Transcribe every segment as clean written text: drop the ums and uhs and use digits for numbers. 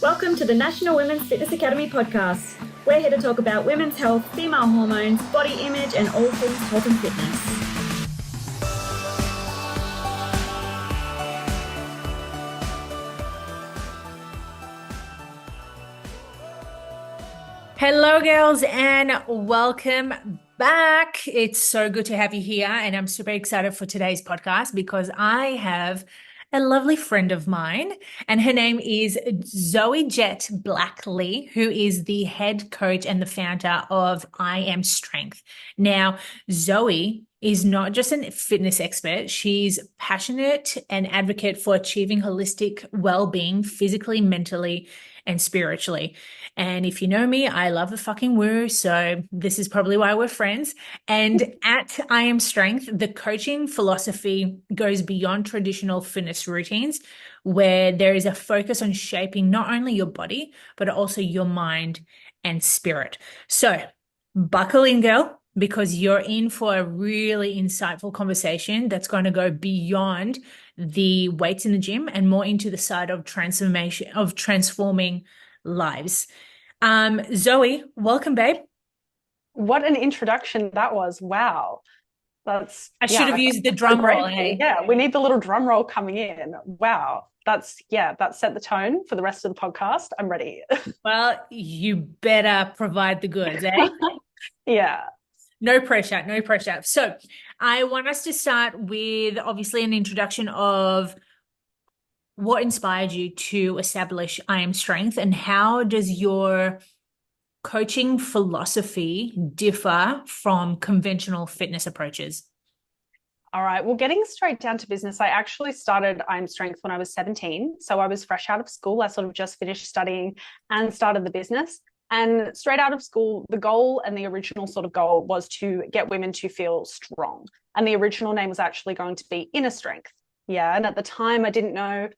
Welcome to the National Women's Fitness Academy podcast. We're here to talk about women's health, female hormones, body image, and all things health and fitness. Hello, girls, and welcome back. It's so good to have you here, and I'm super excited for today's podcast because I have a lovely friend of mine, and her name is Zoe Jett Black Lee, who is the head coach and the founder of I Am Strength. Now, Zoe is not just a fitness expert. She's passionate and advocate for achieving holistic well-being physically, mentally, and spiritually. And if you know me, I love the fucking woo. So this is probably why we're friends. And at I Am Strength, the coaching philosophy goes beyond traditional fitness routines, where there is a focus on shaping not only your body, but also your mind and spirit. So buckle in, girl, because you're in for a really insightful conversation that's going to go beyond the weights in the gym and more into the side of transformation, of transforming lives. Zoe, welcome, babe. What an introduction that was. Wow. I should have used the drum roll, hey? Yeah, we need the little drum roll coming in. Wow. That set the tone for the rest of the podcast. I'm ready. Well, you better provide the goods, eh? Yeah. No pressure, no pressure. So I want us to start with obviously an introduction of what inspired you to establish I Am Strength, and how does your coaching philosophy differ from conventional fitness approaches? All right. Well, getting straight down to business, I actually started I Am Strength when I was 17. So I was fresh out of school. I sort of just finished studying and started the business. And straight out of school, the goal and the original sort of goal was to get women to feel strong. And the original name was actually going to be Inner Strength. Yeah. And at the time, I didn't know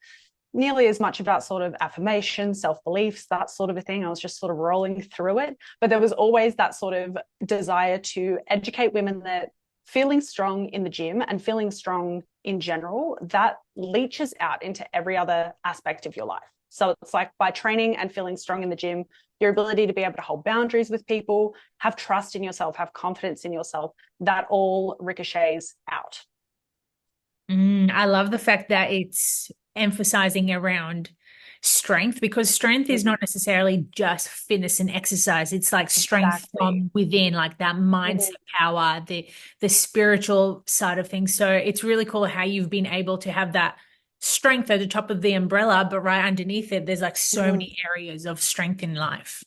nearly as much about sort of affirmation, self-beliefs, that sort of a thing. I was just sort of rolling through it. But there was always that sort of desire to educate women that feeling strong in the gym and feeling strong in general, that leaches out into every other aspect of your life. So it's like by training and feeling strong in the gym, your ability to be able to hold boundaries with people, have trust in yourself, have confidence in yourself, that all ricochets out. I love the fact that it's emphasizing around strength, because strength is not necessarily just fitness and exercise. It's like strength Exactly. from within, like that mindset power, the spiritual side of things. So it's really cool how you've been able to have that strength at the top of the umbrella, but right underneath it, there's like so Mm-hmm. many areas of strength in life.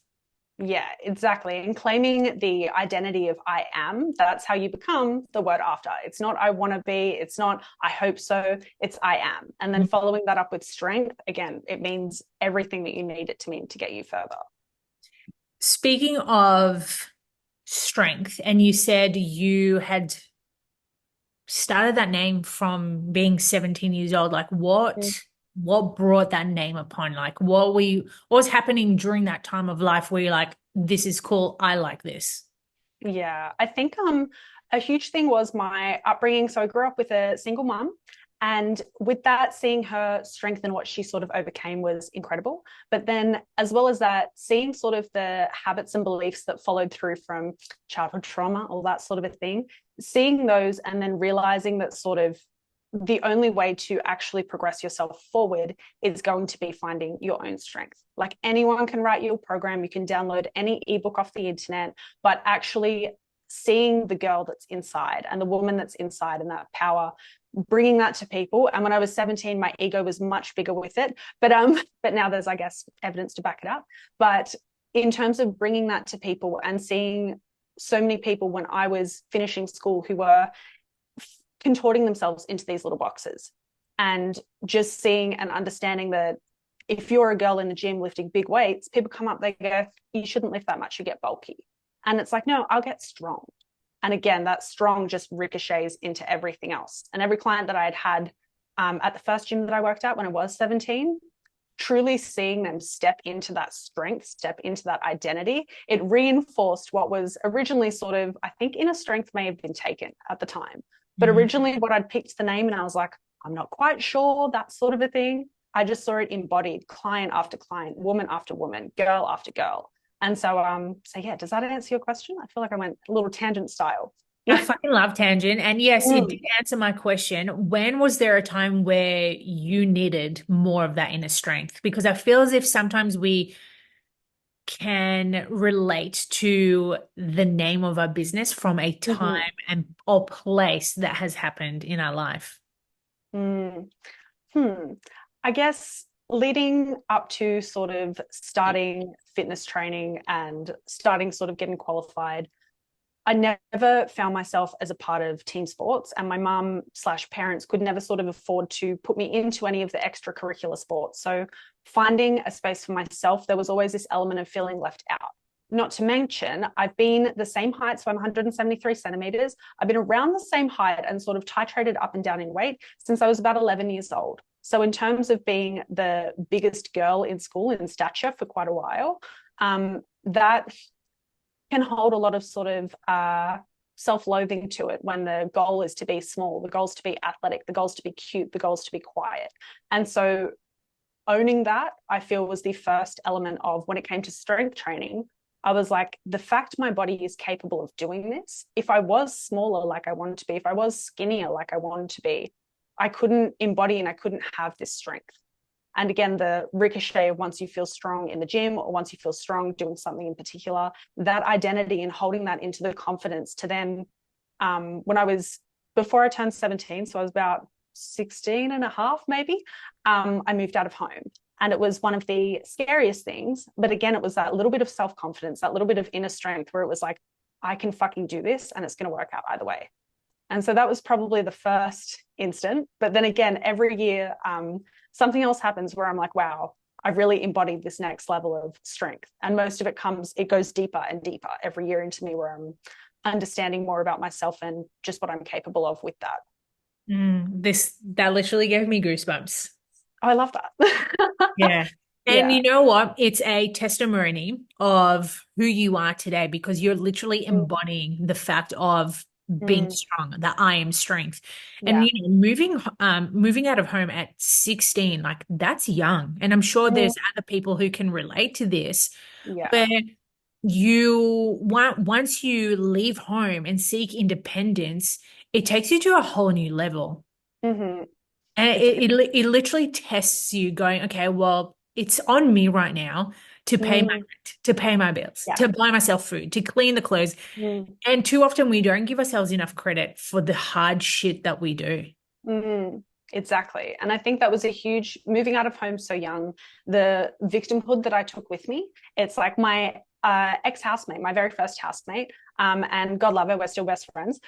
Yeah, exactly. And claiming the identity of I am, that's how you become the word after. It's not I want to be, it's not I hope so, it's I am. And then following that up with strength, again, it means everything that you need it to mean to get you further. Speaking of strength, and you said you had started that name from being 17 years old, like what brought that name upon? Like what was happening during that time of life where you're like, this is cool, I like this? Yeah, I think a huge thing was my upbringing. So I grew up with a single mum, and with that, seeing her strength and what she sort of overcame was incredible. But then, as well as that, seeing sort of the habits and beliefs that followed through from childhood trauma, all that sort of a thing, seeing those and then realizing that sort of the only way to actually progress yourself forward is going to be finding your own strength. Like anyone can write your program, you can download any ebook off the internet, but actually seeing the girl that's inside and the woman that's inside and that power, bringing that to people. And when I was 17, my ego was much bigger with it, but now there's, I guess, evidence to back it up. But in terms of bringing that to people and seeing so many people when I was finishing school who were contorting themselves into these little boxes, and just seeing and understanding that if you're a girl in the gym lifting big weights, people come up, they go, you shouldn't lift that much, you get bulky. And it's like, no, I'll get strong. And again, that strong just ricochets into everything else. And every client that I had at the first gym that I worked at when I was 17, truly seeing them step into that strength, step into that identity, it reinforced what was originally sort of, I think inner strength may have been taken at the time. But Mm. originally what I'd picked the name and I was like, I'm not quite sure, that sort of a thing. I just saw it embodied, client after client, woman after woman, girl after girl. And so yeah, does that answer your question? I feel like I went a little tangent style. I fucking love tangent. And yes, it Mm. did answer my question. When was there a time where you needed more of that inner strength? Because I feel as if sometimes we can relate to the name of our business from a time Mhm. and or place that has happened in our life. Mm. Hmm. I guess leading up to sort of starting fitness training and starting sort of getting qualified, I never found myself as a part of team sports, and my mum slash parents could never sort of afford to put me into any of the extracurricular sports. So finding a space for myself, there was always this element of feeling left out. Not to mention, I've been the same height, so I'm 173 centimeters. I've been around the same height and sort of titrated up and down in weight since I was about 11 years old. So in terms of being the biggest girl in school in stature for quite a while, that can hold a lot of sort of self-loathing to it when the goal is to be small, the goal is to be athletic, the goal is to be cute, the goal is to be quiet. And so owning that, I feel, was the first element of when it came to strength training. I was like, the fact my body is capable of doing this, if I was smaller like I wanted to be, if I was skinnier like I wanted to be, I couldn't embody and I couldn't have this strength. And again, the ricochet of once you feel strong in the gym or once you feel strong doing something in particular, that identity and holding that into the confidence to then, when I was, before I turned 17, so I was about 16 and a half maybe, I moved out of home. And it was one of the scariest things. But again, it was that little bit of self-confidence, that little bit of inner strength where it was like, I can fucking do this and it's going to work out either way. And so that was probably the first instant. But then again, every year, something else happens where I'm like, wow, I've really embodied this next level of strength. And most of it goes deeper and deeper every year into me where I'm understanding more about myself and just what I'm capable of with that. That literally gave me goosebumps. Oh, I love that. Yeah. And Yeah. you know what? It's a testimony of who you are today because you're literally Mm, embodying the fact of being mm, strong, that I am strength. And yeah. moving out of home at 16, like that's young. And I'm sure Mm, there's other people who can relate to this, where yeah. once you leave home and seek independence, it takes you to a whole new level. Hmm. And It it literally tests you going, okay, well, it's on me right now to pay my mm, rent, to pay my bills, yeah. to buy myself food, to clean the clothes. Mm, And too often we don't give ourselves enough credit for the hard shit that we do. mm, exactly. And I think that was a huge moving out of home so young, the victimhood that I took with me. It's like my ex-housemate, my very first housemate, and God love her, we're still best friends.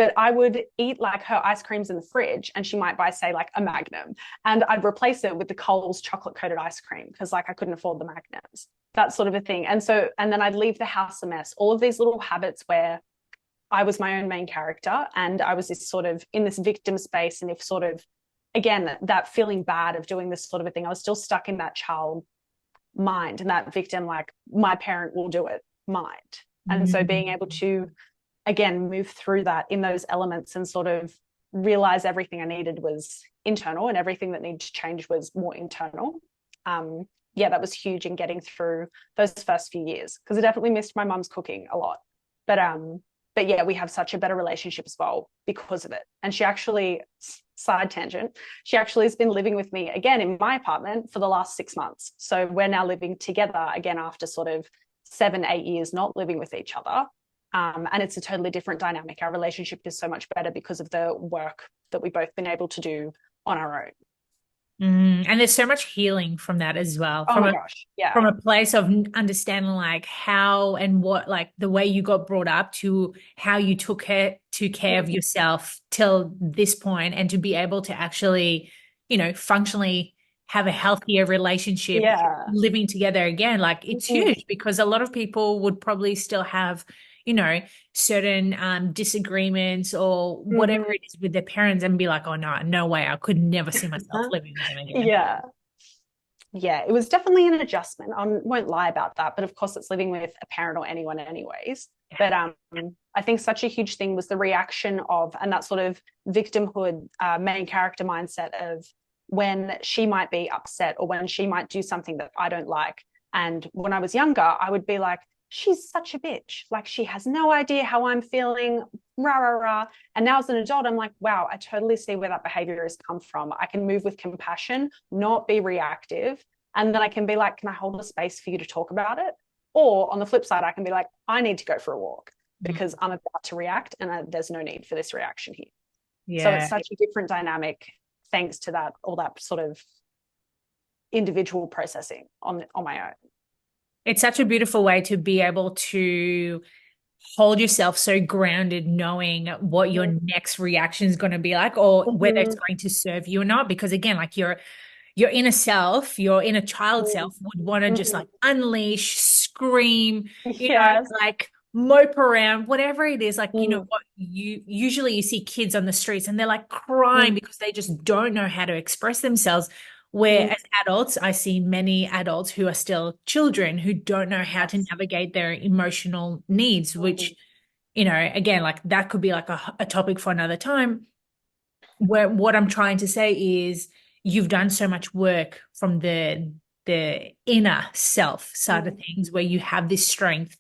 But I would eat like her ice creams in the fridge and she might buy, say, like a Magnum. And I'd replace it with the Coles chocolate coated ice cream because like I couldn't afford the Magnums, that sort of a thing. And then I'd leave the house a mess. All of these little habits where I was my own main character and I was this sort of in this victim space. And if sort of, again, that feeling bad of doing this sort of a thing, I was still stuck in that child mind and that victim, like my parent will do it mind. And so being able to, again, move through that in those elements and sort of realize everything I needed was internal and everything that needed to change was more internal. Yeah, that was huge in getting through those first few years because I definitely missed my mum's cooking a lot. But yeah, we have such a better relationship as well because of it. And she actually, side tangent, she actually has been living with me again in my apartment for the last 6 months. So we're now living together again after sort of 7, 8 years not living with each other. And it's a totally different dynamic. Our relationship is so much better because of the work that we've both been able to do on our own. And there's so much healing from that as well, Oh my gosh. Yeah. from a place of understanding like how and what like the way you got brought up to how you took care of yourself till this point and to be able to actually, functionally have a healthier relationship Yeah. living together again. Like it's Mhm. huge because a lot of people would probably still have, you know, certain disagreements or whatever Mhm. it is with their parents and be like, oh no, no way, I could never see myself living with them again. Yeah. Yeah, it was definitely an adjustment. I won't lie about that, but of course, it's living with a parent or anyone, anyways. But I think such a huge thing was the reaction of, and that sort of victimhood, main character mindset of when she might be upset or when she might do something that I don't like. And when I was younger, I would be like, she's such a bitch. Like, she has no idea how I'm feeling, rah, rah, rah. And now as an adult, I'm like, wow, I totally see where that behavior has come from. I can move with compassion, not be reactive. And then I can be like, can I hold a space for you to talk about it? Or on the flip side, I can be like, I need to go for a walk because I'm about to react and there's no need for this reaction here. So it's Yeah. such a different dynamic thanks to that, all that sort of individual processing on my own. It's such a beautiful way to be able to hold yourself so grounded, knowing what your next reaction is going to be like, or whether it's going to serve you or not. Because again, like your inner self, your inner child self would want to just like unleash, scream, Yes. like mope around, whatever it is. Like, you know what, you usually you see kids on the streets and they're like crying because they just don't know how to express themselves. Where as adults, I see many adults who are still children who don't know how to navigate their emotional needs, which, again, like that could be like a topic for another time. Where what I'm trying to say is you've done so much work from the inner self side of things where you have this strength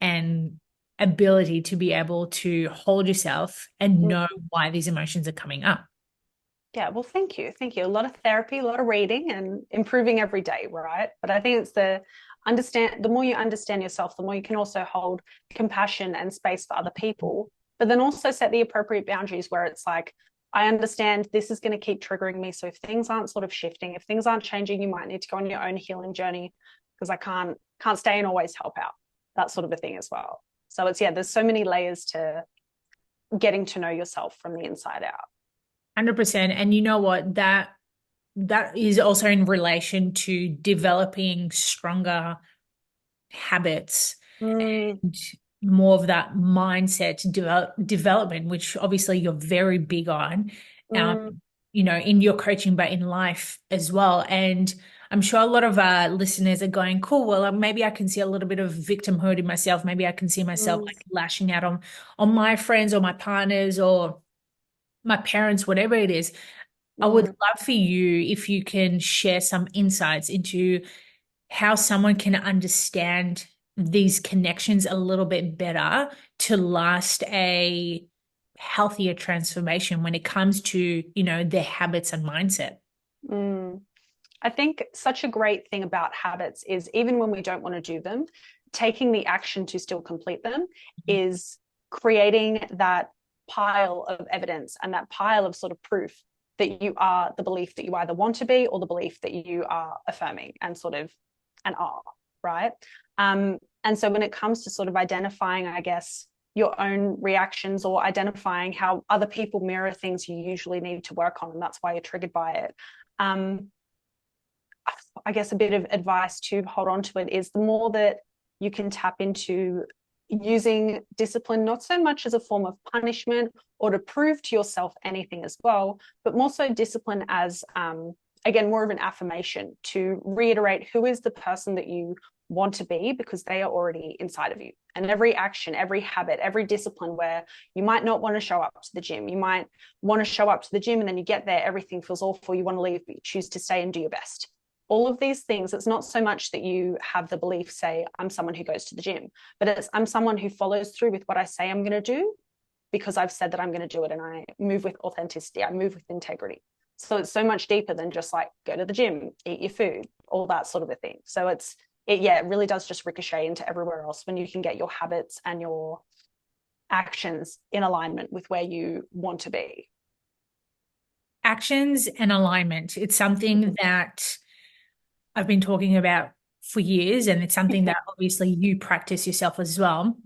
and ability to be able to hold yourself and know why these emotions are coming up. Yeah, well, thank you. Thank you. A lot of therapy, a lot of reading and improving every day, right? But I think it's the more you understand yourself, the more you can also hold compassion and space for other people, but then also set the appropriate boundaries where it's like, I understand this is going to keep triggering me. So if things aren't sort of shifting, if things aren't changing, you might need to go on your own healing journey because I can't stay and always help out. That sort of a thing as well. So it's, there's so many layers to getting to know yourself from the inside out. 100%. And you know what? That is also in relation to developing stronger habits and more of that mindset development, which obviously you're very big on, in your coaching, but in life as well. And I'm sure a lot of our listeners are going, cool, well, maybe I can see a little bit of victimhood in myself. Maybe I can see myself like lashing out on my friends or my partners or my parents, whatever it is. I would love for you if you can share some insights into how someone can understand these connections a little bit better to last a healthier transformation when it comes to, their habits and mindset. I think such a great thing about habits is even when we don't want to do them, taking the action to still complete them is creating that pile of evidence and that pile of sort of proof that you are the belief that you either want to be or the belief that you are affirming and sort of and are, right? And so when it comes to sort of identifying, I guess, your own reactions or identifying how other people mirror things you usually need to work on, and that's why you're triggered by it. I guess a bit of advice to hold on to it is the more that you can tap into using discipline, not so much as a form of punishment or to prove to yourself anything as well, but more so discipline as, again, more of an affirmation to reiterate who is the person that you want to be because they are already inside of you. And every action, every habit, every discipline where you might not want to show up to the gym, you might want to show up to the gym and then you get there, everything feels awful, you want to leave, but you choose to stay and do your best. All of these things, it's not so much that you have the belief, say, I'm someone who goes to the gym, but it's I'm someone who follows through with what I say I'm going to do because I've said that I'm going to do it, and I move with authenticity, I move with integrity. So it's so much deeper than just like go to the gym, eat your food, all that sort of a thing. So it really does just ricochet into everywhere else when you can get your habits and your actions in alignment with where you want to be. Actions and alignment. It's something that I've been talking about for years, and it's something that obviously you practice yourself as well.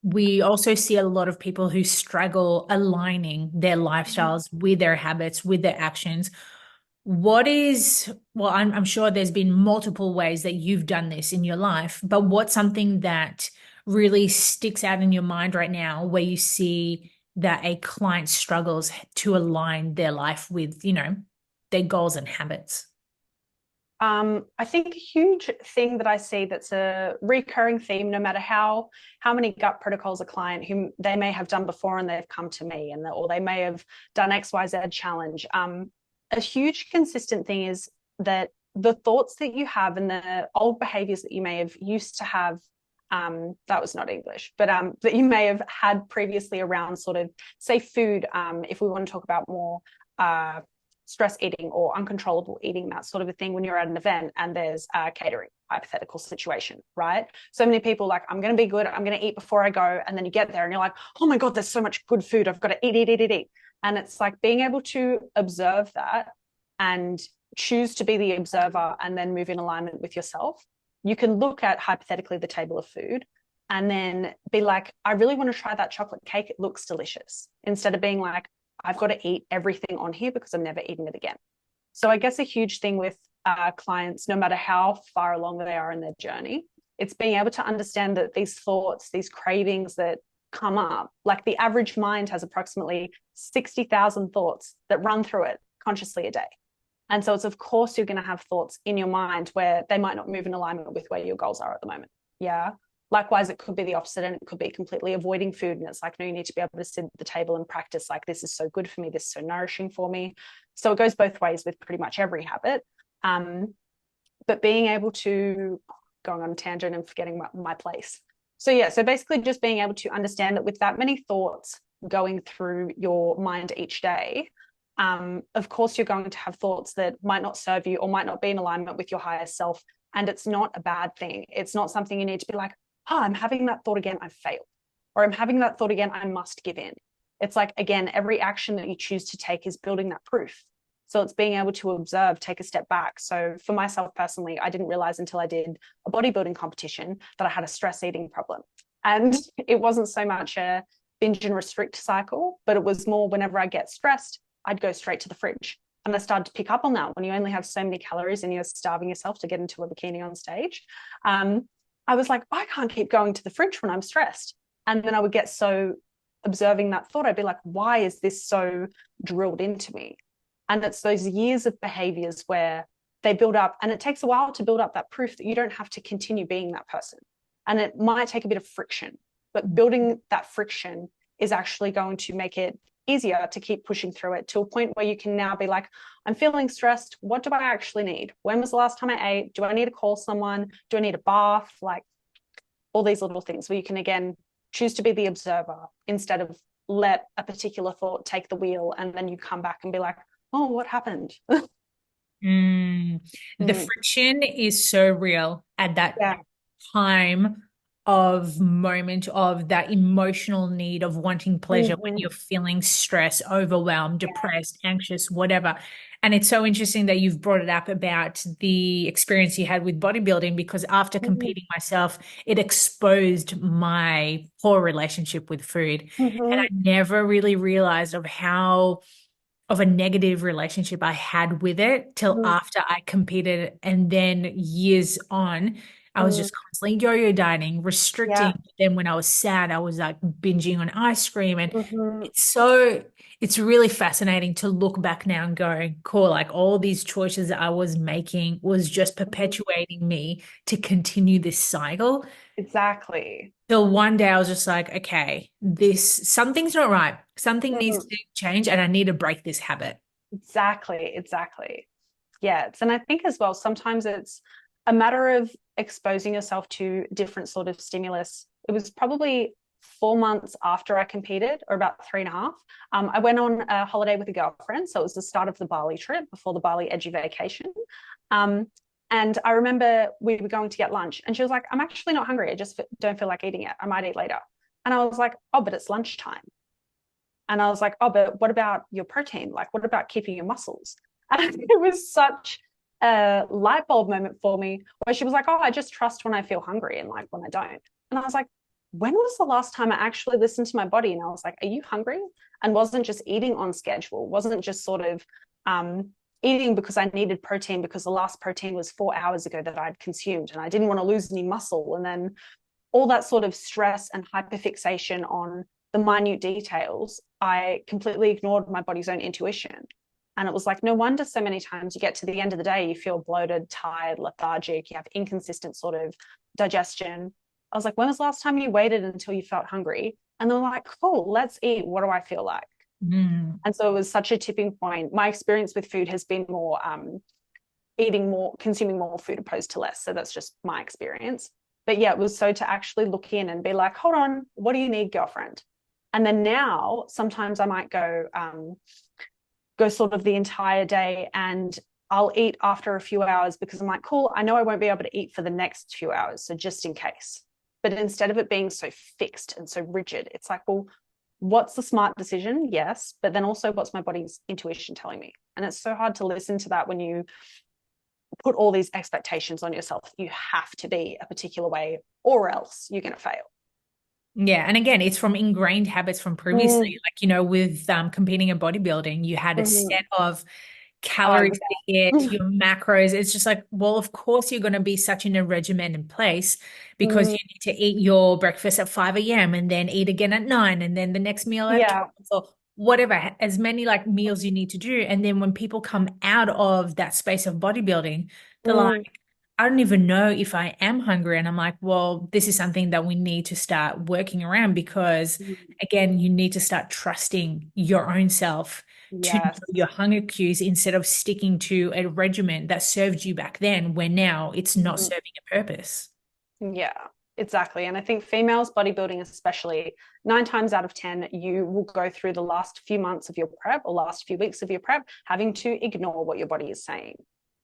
We also see a lot of people who struggle aligning their lifestyles with their habits, with their actions. I'm sure there's been multiple ways that you've done this in your life, but what's something that really sticks out in your mind right now where you see that a client struggles to align their life with, their goals and habits? I think a huge thing that I see that's a recurring theme, no matter how many gut protocols a client whom they may have done before and they've come to me, or they may have done XYZ challenge. a huge consistent thing is that the thoughts that you have and the old behaviors that you may have used to have, that was not English, but that you may have had previously around sort of, say, food, if we want to talk about more stress eating or uncontrollable eating, that sort of a thing, when you're at an event and there's a catering hypothetical situation, right? So many people like, I'm going to be good, I'm going to eat before I go. And then you get there and you're like, oh my God, there's so much good food. I've got to eat. And it's like being able to observe that and choose to be the observer and then move in alignment with yourself. You can look at hypothetically the table of food and then be like, I really want to try that chocolate cake. It looks delicious. Instead of being like, I've got to eat everything on here because I'm never eating it again. So I guess a huge thing with clients, no matter how far along they are in their journey, it's being able to understand that these thoughts, these cravings that come up, like the average mind has approximately 60,000 thoughts that run through it consciously a day. And so it's, of course, you're going to have thoughts in your mind where they might not move in alignment with where your goals are at the moment. Yeah. Likewise, it could be the opposite, and it could be completely avoiding food. And it's like, no, you need to be able to sit at the table and practice, like, this is so good for me. This is so nourishing for me. So it goes both ways with pretty much every habit. But being able to, going on a tangent and forgetting my place. So yeah, so basically just being able to understand that with that many thoughts going through your mind each day, of course, you're going to have thoughts that might not serve you or might not be in alignment with your higher self. And it's not a bad thing. It's not something you need to be like, oh, I'm having that thought again, I've failed. Or I'm having that thought again, I must give in. It's like, again, every action that you choose to take is building that proof. So it's being able to observe, take a step back. So for myself personally, I didn't realize until I did a bodybuilding competition that I had a stress eating problem. And it wasn't so much a binge and restrict cycle, but it was more whenever I get stressed, I'd go straight to the fridge. And I started to pick up on that when you only have so many calories and you're starving yourself to get into a bikini on stage. I was like, I can't keep going to the fridge when I'm stressed. And then I would get so observing that thought, I'd be like, why is this so drilled into me? And it's those years of behaviors where they build up, and it takes a while to build up that proof that you don't have to continue being that person. And it might take a bit of friction, but building that friction is actually going to make it easier to keep pushing through it to a point where you can now be like, I'm feeling stressed. What do I actually need? When was the last time I ate? Do I need to call someone? Do I need a bath? Like all these little things where you can, again, choose to be the observer instead of let a particular thought take the wheel. And then you come back and be like, oh, what happened? The friction is so real at that time of moment of that emotional need of wanting pleasure when you're feeling stressed, overwhelmed, depressed, anxious, whatever. And it's so interesting that you've brought it up about the experience you had with bodybuilding, because after competing myself, it exposed my poor relationship with food. And I never really realized of a negative relationship I had with it till after I competed. And then years on, I was just constantly yo-yo dieting, restricting. Then when I was sad, I was like binging on ice cream. And it's really fascinating to look back now and go, cool, like all these choices that I was making was just perpetuating me to continue this cycle. Exactly. Till one day I was just like, okay, something's not right. Something needs to change and I need to break this habit. Exactly. Yes. And I think as well, sometimes it's a matter of exposing yourself to different sort of stimulus. It was probably 4 months after I competed, or about 3.5. I went on a holiday with a girlfriend. So it was the start of the Bali trip before the Bali Edgy vacation. And I remember we were going to get lunch and she was like, I'm actually not hungry. I just don't feel like eating it. I might eat later. And I was like, oh, but it's lunchtime. And I was like, oh, but what about your protein? Like, what about keeping your muscles? And it was such a light bulb moment for me where she was like, oh, I just trust when I feel hungry and like when I don't. And I was like, when was the last time I actually listened to my body? And I was like, are you hungry? And wasn't just eating on schedule, wasn't just sort of eating because I needed protein because the last protein was 4 hours ago that I'd consumed and I didn't want to lose any muscle. And then all that sort of stress and hyperfixation on the minute details, I completely ignored my body's own intuition. And it was like, no wonder so many times you get to the end of the day, you feel bloated, tired, lethargic, you have inconsistent sort of digestion. I was like, when was the last time you waited until you felt hungry? And they're like, cool, let's eat. What do I feel like? Mm. And so it was such a tipping point. My experience with food has been more eating more, consuming more food opposed to less. So that's just my experience. But yeah, it was so to actually look in and be like, hold on, what do you need, girlfriend? And then now sometimes I might go sort of the entire day, and I'll eat after a few hours because I'm like, cool, I know I won't be able to eat for the next few hours. So just in case. But instead of it being so fixed and so rigid, it's like, well, what's the smart decision? Yes. But then also, what's my body's intuition telling me? And it's so hard to listen to that when you put all these expectations on yourself. You have to be a particular way or else you're going to fail. Yeah. And again, it's from ingrained habits from previously. Like, with competing in bodybuilding, you had a set of calories to hit, your macros. It's just like, well, of course you're going to be such in a regimen in place because you need to eat your breakfast at 5 a.m. and then eat again at 9 and then the next meal at 12 or whatever, as many like meals you need to do. And then when people come out of that space of bodybuilding, they're like, I don't even know if I am hungry. And I'm like, well, this is something that we need to start working around because, again, you need to start trusting your own self to know Yes. your hunger cues instead of sticking to a regimen that served you back then, where now it's not serving a purpose. Yeah, exactly. And I think females bodybuilding, especially 9 times out of 10, you will go through the last few months of your prep or last few weeks of your prep having to ignore what your body is saying.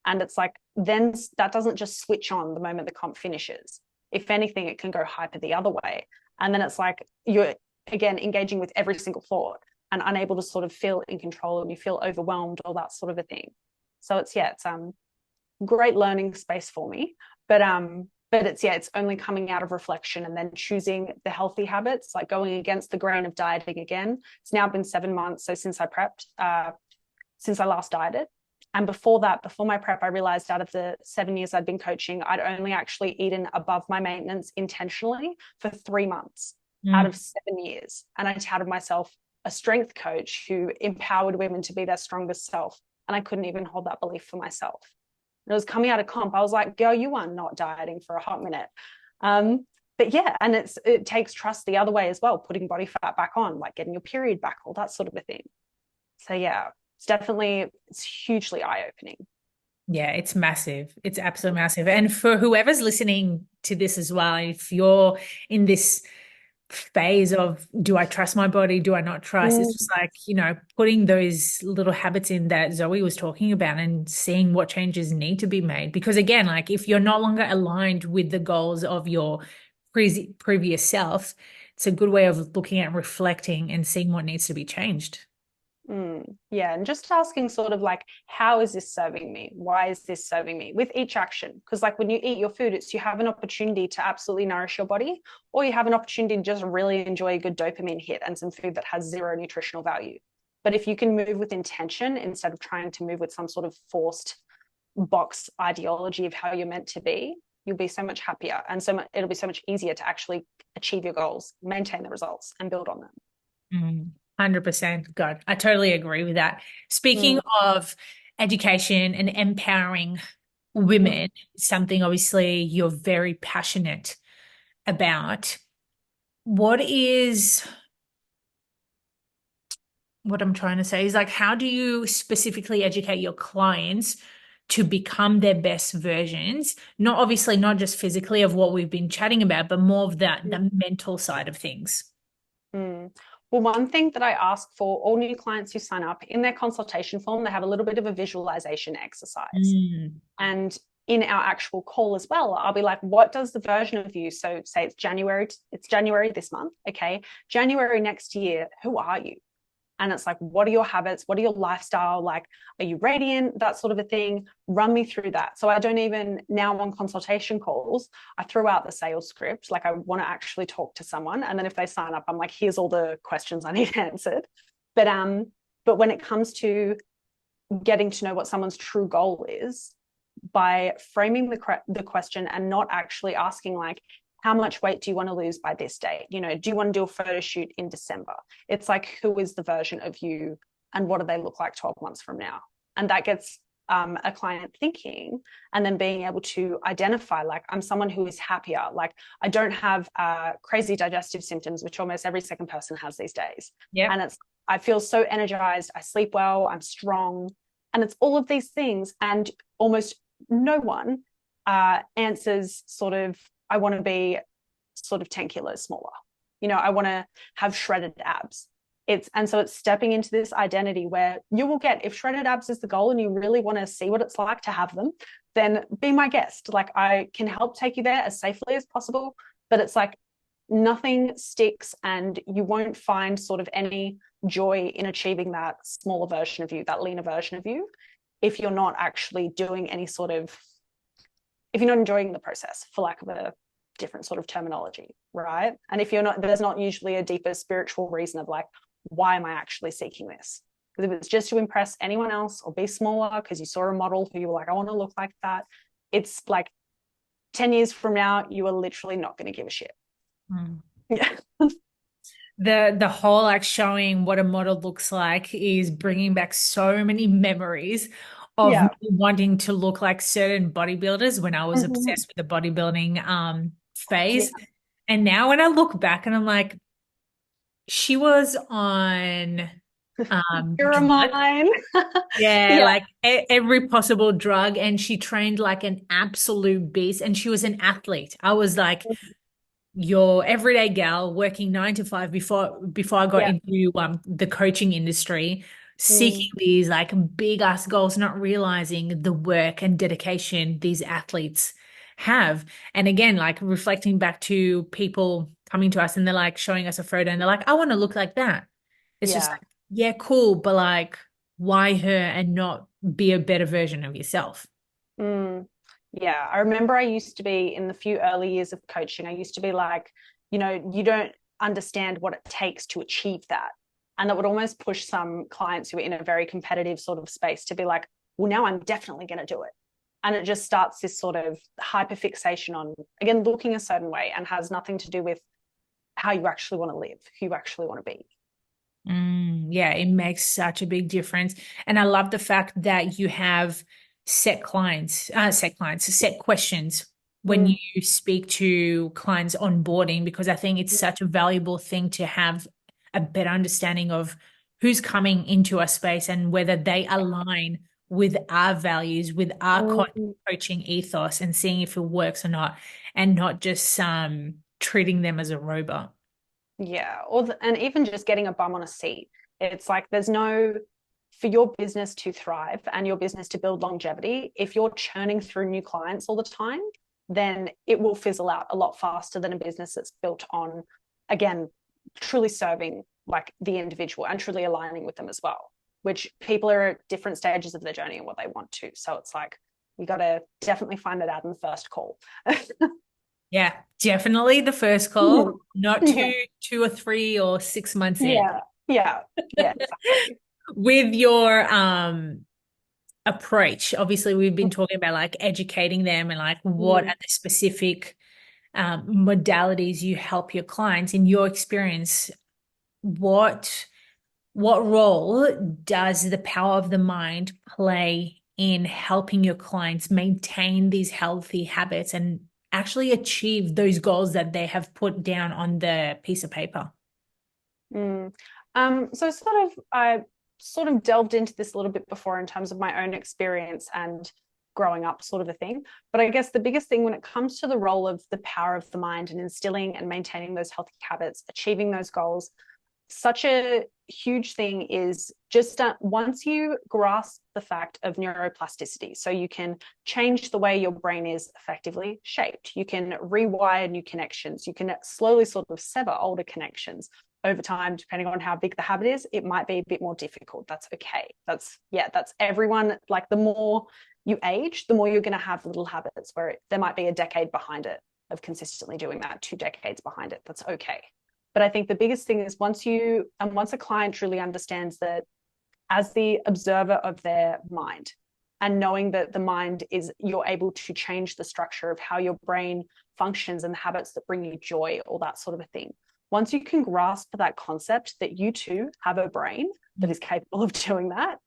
And it's like, then that doesn't just switch on the moment the comp finishes. If anything, it can go hyper the other way. And then it's like you're, again, engaging with every single thought and unable to sort of feel in control, and you feel overwhelmed, all that sort of a thing. So it's great learning space for me. But it's only coming out of reflection and then choosing the healthy habits, like going against the grain of dieting again. It's now been 7 months. So since I prepped, since I last dieted. And before that, before my prep, I realized out of the 7 years I'd been coaching, I'd only actually eaten above my maintenance intentionally for 3 months out of 7 years. And I touted myself a strength coach who empowered women to be their strongest self. And I couldn't even hold that belief for myself. And it was coming out of comp. I was like, girl, you are not dieting for a hot minute. But yeah, and it takes trust the other way as well, putting body fat back on, like getting your period back, all that sort of a thing. So yeah, it's hugely eye-opening. Yeah, it's massive. It's absolutely massive. And for whoever's listening to this as well, if you're in this phase of do I trust my body? Do I not trust? It's just like, putting those little habits in that Zoe was talking about and seeing what changes need to be made. Because again, like if you're no longer aligned with the goals of your previous self, it's a good way of looking at reflecting and seeing what needs to be changed. Yeah, and just asking sort of like, how is this serving me? Why is this serving me with each action? Because like when you eat your food, you have an opportunity to absolutely nourish your body, or you have an opportunity to just really enjoy a good dopamine hit and some food that has zero nutritional value. But if you can move with intention instead of trying to move with some sort of forced box ideology of how you're meant to be, you'll be so much happier, and it'll be so much easier to actually achieve your goals, maintain the results, and build on them. 100%. God, I totally agree with that. Speaking of education and empowering women, something obviously you're very passionate about. What I'm trying to say is like, how do you specifically educate your clients to become their best versions? Not obviously not just physically of what we've been chatting about, but more of the mental side of things. Well, one thing that I ask for all new clients who sign up in their consultation form, they have a little bit of a visualization exercise. And in our actual call as well, I'll be like, what does the version of you, so say it's January this month, okay, January next year, who are you? And it's like, what are your habits? What are your lifestyle? Like, are you radiant? That sort of a thing. Run me through that. So I don't even now on consultation calls, I throw out the sales script. Like I want to actually talk to someone. And then if they sign up, I'm like, here's all the questions I need answered. But when it comes to getting to know what someone's true goal is, by framing the question and not actually asking like, how much weight do you want to lose by this date? Do you want to do a photo shoot in December? It's like, who is the version of you and what do they look like 12 months from now? And that gets a client thinking, and then being able to identify, like, I'm someone who is happier. Like I don't have crazy digestive symptoms, which almost every second person has these days. Yeah. And it's I feel so energized. I sleep well. I'm strong. And it's all of these things. And almost no one answers sort of, I want to be sort of 10 kilos smaller. I want to have shredded abs. And so it's stepping into this identity where you will get, if shredded abs is the goal and you really want to see what it's like to have them, then be my guest. Like, I can help take you there as safely as possible, but it's like nothing sticks and you won't find sort of any joy in achieving that smaller version of you, that leaner version of you, if you're not actually doing any sort of, if you're not enjoying the process, for lack of a different sort of terminology, right? And if you're not, there's not usually a deeper spiritual reason of like, why am I actually seeking this? Because if it's just to impress anyone else or be smaller because you saw a model who you were like, I want to look like that, it's like 10 years from now, you are literally not going to give a shit. Yeah. The whole like showing what a model looks like is bringing back so many memories of Yeah. me wanting to look like certain bodybuilders when I was Mhm. obsessed with the bodybuilding Yeah. phase. And now when I look back and I'm like, she was on You're drugs. mine. Yeah, Yeah. like every possible drug, and she trained like an absolute beast, and she was an athlete. I was like your everyday gal working 9 to 5 before I got Yeah. into the coaching industry, seeking Mm. these like big ass goals, not realizing the work and dedication these athletes have. And again, like reflecting back to people coming to us and they're like showing us a photo and they're like, I want to look like that. It's just Yeah. like, yeah, cool, but like, why her and not be a better version of yourself? Mm. Yeah. I remember I used to be in the few early years of coaching, I used to be like, you don't understand what it takes to achieve that. And that would almost push some clients who are in a very competitive sort of space to be like, well, now I'm definitely going to do it. And it just starts this sort of hyperfixation on, again, looking a certain way and has nothing to do with how you actually want to live, who you actually want to be. Yeah, it makes such a big difference. And I love the fact that you have set questions when Mm. you speak to clients onboarding, because I think it's such a valuable thing to have a better understanding of who's coming into our space and whether they align with our values, with our Mm. coaching ethos, and seeing if it works or not, and not just treating them as a robot. Yeah, and even just getting a bum on a seat. It's like there's no, for your business to thrive and your business to build longevity, if you're churning through new clients all the time, then it will fizzle out a lot faster than a business that's built on, again, truly serving like the individual and truly aligning with them as well, which people are at different stages of their journey and what they want to. So it's like, you got to definitely find it out in the first call. Yeah, definitely the first call, not Yeah. two or 3 or 6 months in. Yeah. Yeah. Yeah. Exactly. With your approach, obviously we've been talking about like educating them and like what Mm. are the specific modalities you help your clients. In your experience, what what role does the power of the mind play in helping your clients maintain these healthy habits and actually achieve those goals that they have put down on the piece of paper? Mm. So I sort of delved into this a little bit before in terms of my own experience and growing up sort of a thing. But I guess the biggest thing when it comes to the role of the power of the mind and instilling and maintaining those healthy habits, achieving those goals, such a huge thing is just once you grasp the fact of neuroplasticity, so you can change the way your brain is effectively shaped, you can rewire new connections, you can slowly sort of sever older connections over time, depending on how big the habit is. It might be a bit more difficult. That's okay. That's everyone. Like, the more you age, the more you're going to have little habits where there might be a decade behind it of consistently doing that, 2 decades behind it. That's okay. But I think the biggest thing is once a client truly understands that as the observer of their mind, and knowing that the mind is, you're able to change the structure of how your brain functions and the habits that bring you joy, all that sort of a thing. Once you can grasp that concept that you too have a brain that is capable of doing that,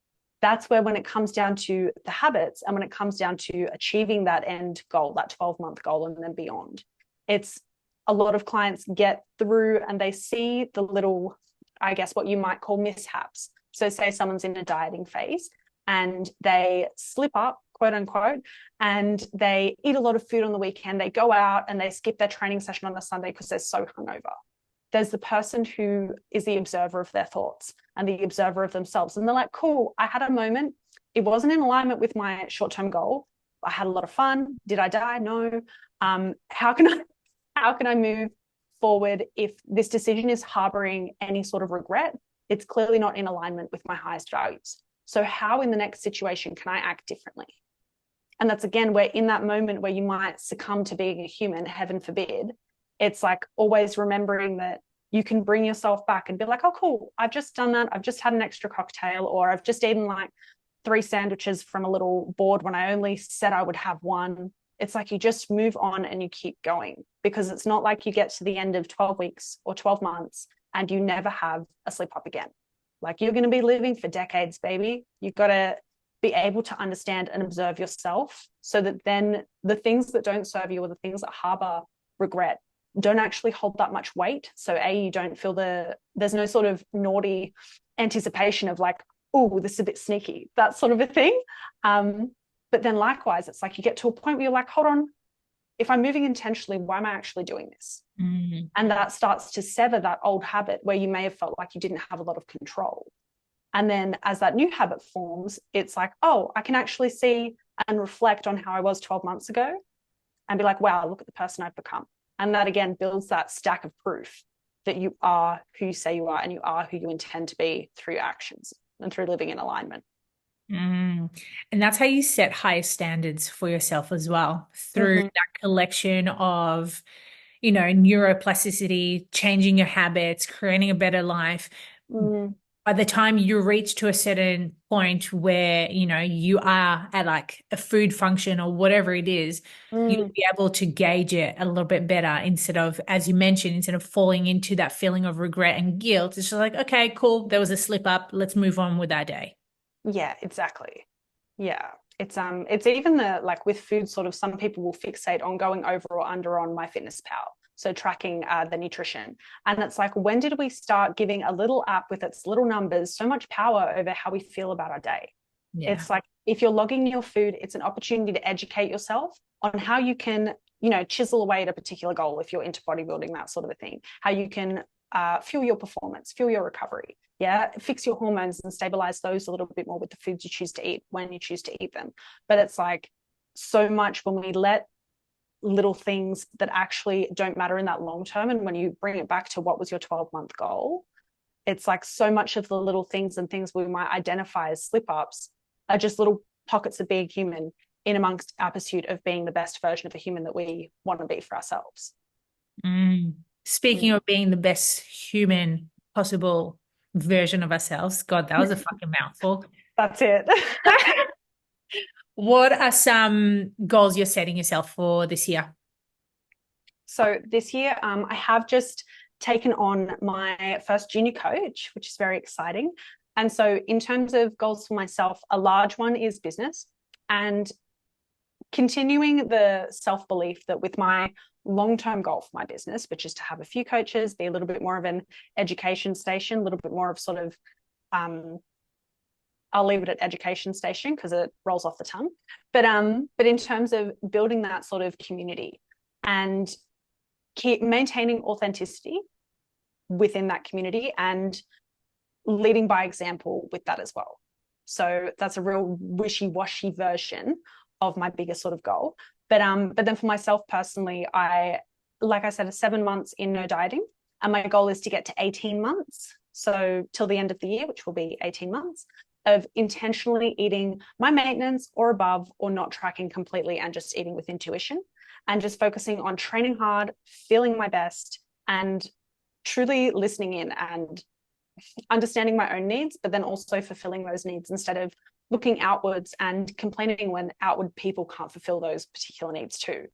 that's where, when it comes down to the habits and when it comes down to achieving that end goal, that 12-month goal and then beyond, it's a lot of clients get through and they see the little I guess, what you might call mishaps. So say someone's in a dieting phase and they slip up, quote unquote, and they eat a lot of food on the weekend. They go out and they skip their training session on the Sunday because they're so hungover. There's the person who is the observer of their thoughts and the observer of themselves. And they're like, cool, I had a moment. It wasn't in alignment with my short-term goal. I had a lot of fun. Did I die? No. How can I move forward if this decision is harboring any sort of regret? It's clearly not in alignment with my highest values. So how in the next situation can I act differently? And that's, again, where in that moment where you might succumb to being a human, heaven forbid, it's like always remembering that you can bring yourself back and be like, oh, cool, I've just done that. I've just had an extra cocktail, or I've just eaten like 3 sandwiches from a little board when I only said I would have one. It's like you just move on and you keep going, because it's not like you get to the end of 12 weeks or 12 months and you never have a slip up again. Like, you're going to be living for decades, baby. You've got to be able to understand and observe yourself, so that then the things that don't serve you, or the things that harbor regret, don't actually hold that much weight. So you don't feel there's no sort of naughty anticipation of like, oh, this is a bit sneaky, that sort of a thing. But then likewise, it's like you get to a point where you're like, hold on, if I'm moving intentionally, why am I actually doing this? Mm-hmm. And that starts to sever that old habit where you may have felt like you didn't have a lot of control. And then as that new habit forms, it's like, oh, I can actually see and reflect on how I was 12 months ago and be like, wow, look at the person I've become. And that, again, builds that stack of proof that you are who you say you are, and you are who you intend to be through your actions and through living in alignment. And that's how you set higher standards for yourself as well, through that collection of, neuroplasticity, changing your habits, creating a better life. By the time you reach to a certain point where, you are at like a food function or whatever it is, you'll be able to gauge it a little bit better, instead of, as you mentioned, instead of falling into that feeling of regret and guilt. It's just like, okay, cool, there was a slip up. Let's move on with our day. Yeah, exactly. Yeah. It's even like with food, sort of, some people will fixate on going over or under on MyFitnessPal. So tracking the nutrition. And it's like, when did we start giving a little app with its little numbers so much power over how we feel about our day? Yeah. It's like, if you're logging your food, it's an opportunity to educate yourself on how you can, chisel away at a particular goal if you're into bodybuilding, that sort of a thing. How you can fuel your performance, fuel your recovery. Yeah, fix your hormones and stabilize those a little bit more with the foods you choose to eat when you choose to eat them. But it's like, so much when we let little things that actually don't matter in that long term, and when you bring it back to what was your 12-month goal, it's like so much of the little things and things we might identify as slip ups are just little pockets of being human in amongst our pursuit of being the best version of a human that we want to be for ourselves. Speaking of being the best human possible version of ourselves, God, that was a fucking mouthful. That's it. What are some goals you're setting yourself for this year? So this year, I have just taken on my first junior coach, which is very exciting. And so in terms of goals for myself, a large one is business, and continuing the self-belief that with my long-term goal for my business, which is to have a few coaches, be a little bit more of an education station, a little bit more of sort of, I'll leave it at education station because it rolls off the tongue. But in terms of building that sort of community and keep maintaining authenticity within that community and leading by example with that as well. So that's a real wishy-washy version of my biggest sort of goal. But then for myself personally, like I said, 7 months in no dieting, and my goal is to get to 18 months. So till the end of the year, which will be 18 months, of intentionally eating my maintenance or above, or not tracking completely and just eating with intuition, and just focusing on training hard, feeling my best, and truly listening in and understanding my own needs, but then also fulfilling those needs instead of looking outwards and complaining when outward people can't fulfill those particular needs too,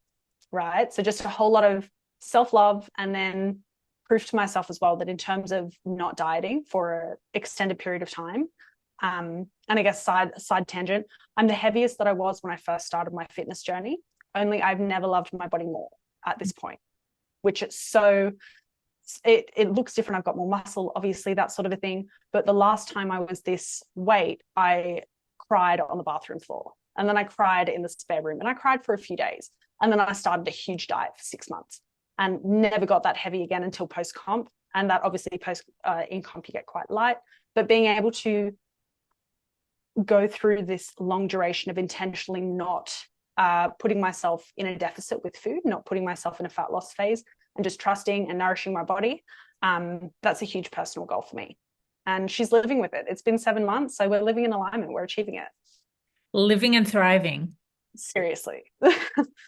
right? So just a whole lot of self-love, and then proof to myself as well that in terms of not dieting for an extended period of time, and I guess side tangent, I'm the heaviest that I was when I first started my fitness journey, only I've never loved my body more at this point, which is so it looks different. I've got more muscle, obviously, that sort of a thing. But the last time I was this weight, I cried on the bathroom floor. And then I cried in the spare room, and I cried for a few days. And then I started a huge diet for 6 months and never got that heavy again until post-comp. And that obviously in comp, you get quite light. But being able to go through this long duration of intentionally not putting myself in a deficit with food, not putting myself in a fat loss phase, and just trusting and nourishing my body, that's a huge personal goal for me. And she's living with it. It's been 7 months, so we're living in alignment. We're achieving it. Living and thriving. Seriously.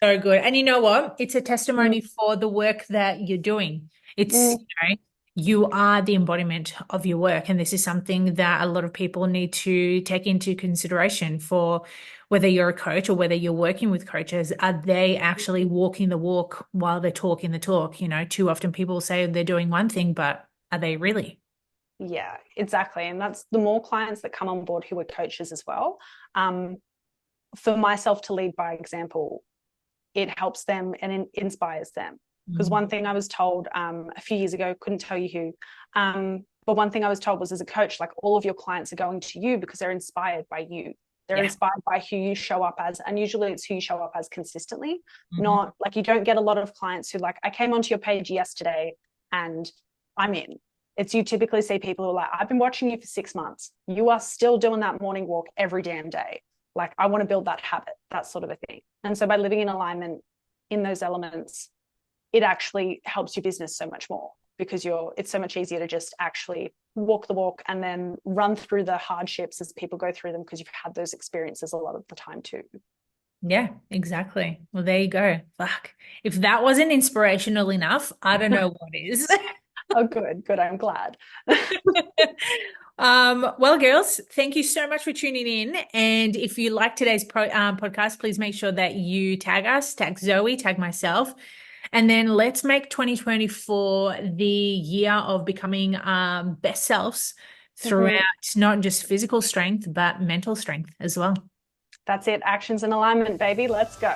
So good. And you know what? It's a testimony for the work that you're doing. It's, you know, you are the embodiment of your work. And this is something that a lot of people need to take into consideration for whether you're a coach or whether you're working with coaches. Are they actually walking the walk while they're talking the talk? You know, too often people say they're doing one thing, but are they really? Yeah, exactly. And that's the more clients that come on board who are coaches as well. For myself to lead by example, it helps them and it inspires them. Because one thing I was told a few years ago, couldn't tell you who, but one thing I was told was, as a coach, like, all of your clients are going to you because they're inspired by you. They're inspired by who you show up as. And usually it's who you show up as consistently, not like, you don't get a lot of clients who like, I came onto your page yesterday and I'm in. It's you typically see people who are like, I've been watching you for 6 months. You are still doing that morning walk every damn day. Like, I want to build that habit, that sort of a thing. And so by living in alignment in those elements, it actually helps your business so much more, because it's so much easier to just actually walk the walk and then run through the hardships as people go through them, because you've had those experiences a lot of the time too. Yeah, exactly. Well, there you go. Fuck. If that wasn't inspirational enough, I don't know what is. Oh, good. I'm glad. Well, girls, thank you so much for tuning in. And if you like today's podcast, please make sure that you tag us, tag Zoe, tag myself. And then let's make 2024 the year of becoming best selves throughout not just physical strength, but mental strength as well. That's it. Actions in alignment, baby. Let's go.